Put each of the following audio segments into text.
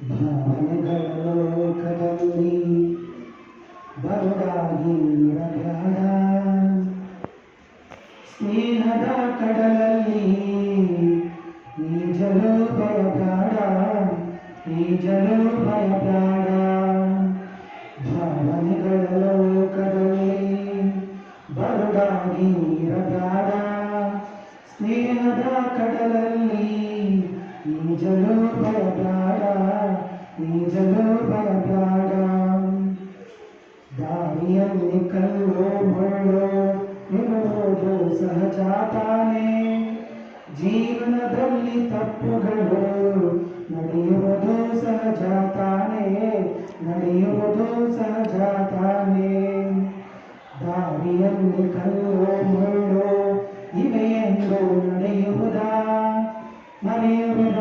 ಭಾವನೆಗಳ ಲೋಕದಲ್ಲಿ ಬರಡಾಗಿ ಇರಬೇಡ, ಸ್ನೇಹದ ಕಡಲಲ್ಲಿ ಈಜಲು ಭಯಬೇಡ, ಈಜಲು ಭಯಬೇಡ. ಭಾವನೆಗಳ ಲೋಕದಲ್ಲಿ ಬರಡಾಗಿ ಇರಬೇಡ, ಸ್ನೇಹದ ಕಡಲಲ್ಲಿ ಈಜಲು ಭಯಬೇಡ, ಈಜಲು ಭಯಬೇಡ. ದಾರಿಯಲ್ಲಿ ಕಲ್ಲು ಮುಳ್ಳು ಇರುವುದು ಸಹಜ ತಾನೇ, ಜೀವನದಲ್ಲಿ ತಪ್ಪುಗಳು ನಡೆಯುವುದು ಸಹಜ ತಾನೇ, ನಡೆಯುವುದು ಸಹಜ ತಾನೇ. ದಾರಿಯಲ್ಲಿ ಕಲ್ಲು ಮುಳ್ಳು ಇವೆ ಎಂದು ನಡೆಯುವುದಾ ಮರೆಯುವುದ,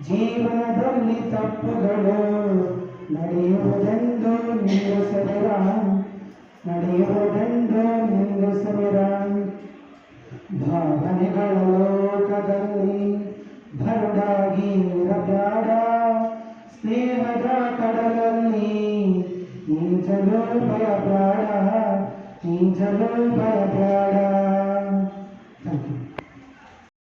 ಜೀವನದಲ್ಲಿ ತಪ್ಪುಗಳು ನಡೆಯುವುದೆಂದು ನಿಲ್ಲಿಸಲಿರ, ನಡೆಯುವುದೆಂದು ನಿಲ್ಲಿಸಲಿರ. ಭಾವನೆಗಳ ಲೋಕದಲ್ಲಿ ಬರಡಾಗಿ ಇರಬೇಡ, ಸ್ನೇಹದ ಕಡಲಲ್ಲಿ ಈಜಲು ಭಯಬೇಡ, ಈಜಲು ಭಯಬೇಡ. Thank you.